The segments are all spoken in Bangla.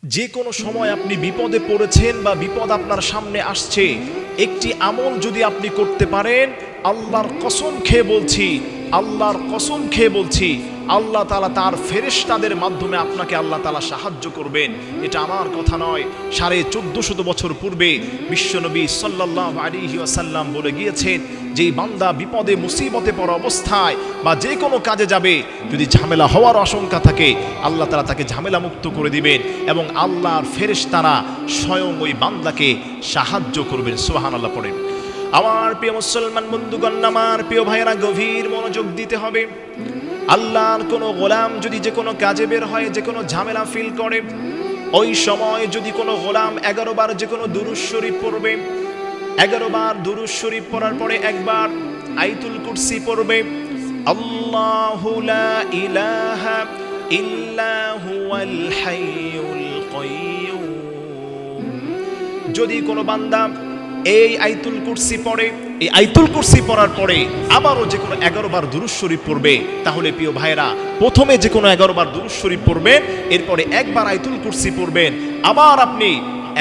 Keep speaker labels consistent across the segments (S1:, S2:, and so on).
S1: যে কোনো সময় আপনি বিপদে পড়েছেন বা বিপদ আপনার সামনে আসছে, একটি আমল যদি আপনি করতে পারেন, আল্লাহর কসম খেয়ে বলছি, আল্লাহর কসম খেয়ে বলছি, আল্লাহ তাআলা তার ফেরেশতাদের মাধ্যমে আপনাকে আল্লাহ তাআলা সাহায্য করবেন। এটা আমার কথা নয়, 1450 বছর পূর্বে বিশ্বনবী সাল্লাল্লাহু আলাইহি ওয়াসাল্লাম বলে গিয়েছেন, যেই বান্দা বিপদে মুসিবতে পড়া অবস্থায় বা যে কোনো কাজে যাবে, যদি ঝামেলা হওয়ার আশঙ্কা থাকে, আল্লাহ তাআলা তাকে ঝামেলা মুক্ত করে দিবেন এবং আল্লাহর ফেরেশতারা স্বয়ং ওই বান্দাকে সাহায্য করবেন। সুবহানাল্লাহ পড়েন। আমার প্রিয় মুসলমান বন্ধুগণ, আমার প্রিয় ভাইয়েরা, গভীর মনোযোগ দিতে হবে। আল্লাহর কোনো গোলাম যদি যে কোনো কাজে বের হয়, যে কোনো ঝামেলা ফিল করে, ওই সময় যদি কোনো গোলাম 11 বার যে কোনো দুরূদ শরীফ পড়বে, 11 বার দুরূদ শরীফ পড়ার পরে একবার আয়াতুল কুরসি পড়বে, আল্লাহু লা ইলাহা ইল্লা হুয়াল হাইয়ুল কাইয়্যুম। যদি কোনো বান্দা এই আয়াতুল কুরসি পড়ে, এই আয়াতুল কুরসি পড়ার পরে আবারও যে কোনো 11 বার দুরূদ শরীফ পড়বে, তাহলে প্রিয় ভাইরা, প্রথমে যে কোনো 11 বার দুরূদ শরীফ পড়বেন, এরপরে একবার আয়াতুল কুরসি পড়বেন, আবার আপনি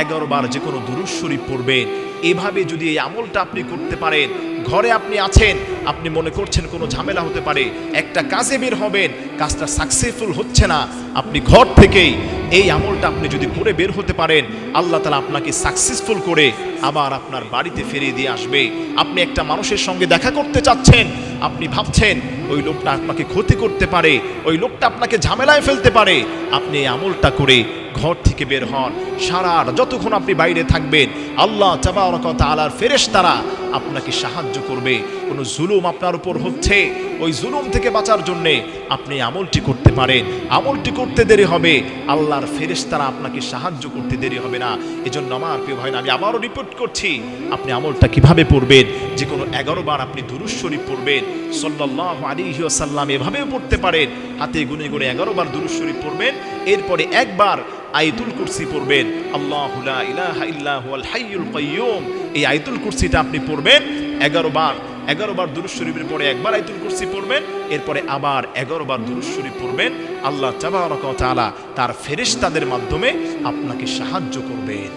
S1: 11 বার যে কোনো দুরূদ শরীফ পড়বেন। এভাবে যদি এই আমলটা আপনি করতে পারেন, ঘরে আপনি আছেন, আপনি মনে করছেন কোনো ঝামেলা হতে পারে, একটা কাজে বের হবেন, কাজটা সাকসেসফুল হচ্ছে না, আপনি ঘর থেকেই এই আমলটা আপনি যদি করে বের হতে পারেন, আল্লাহ তাআলা আপনাকে সাকসেসফুল করে আবার আপনার বাড়িতে ফিরিয়ে দিয়ে আসবে। আপনি একটা মানুষের সঙ্গে দেখা করতে চাচ্ছেন, আপনি ভাবছেন ওই লোকটা আপনাকে ক্ষতি করতে পারে, ওই লোকটা আপনাকে ঝামেলায় ফেলতে পারে, আপনি এই আমলটা করে ঘর থেকে বের হন। সারা যতক্ষণ আপনি বাইরে থাকবেন, আল্লাহ তাবারক ওয়া তাআলার ফেরেশতারা আপনাকে সাহায্য করবে। কোনো জুলুম আপনার উপর হচ্ছে, ওই জুলুম থেকে বাঁচার জন্য আপনি আমলটি করতে পারেন। আমলটি করতে দেরি হবে, আল্লাহর ফেরেশতারা আপনাকে সাহায্য করতে দেরি হবে না। এজন্য আমার প্রিয় ভাই, আমি আবারও রিপোর্ট করছি, আপনি আমলটা কিভাবে পড়বেন, যে কোনো 11 বার আপনি দুরূদ শরীফ পড়বেন সাল্লাল্লাহু আলাইহি ওয়াসাল্লাম, এভাবেও পড়তে পারেন, হাতে গুনে গুনে 11 বার দুরূদ শরীফ পড়বেন, এরপরে একবার আয়াতুল কুরসি পড়বেন, আল্লাহু লা ইলাহা ইল্লা হুয়াল হাইয়ুল কাইয়্যুম। এই আয়াতুল কুরসিটা আপনি পড়বেন 11 বার, 11 বার দুরূদ শরীফের পরে একবার আয়াতুল কুরসি পড়বেন, এরপরে আবার 11 বার দুরূদ শরীফ পড়বেন। আল্লাহ তাবারক ওয়া তাআলা তার ফেরেশতাদের মাধ্যমে আপনাকে সাহায্য করবেন।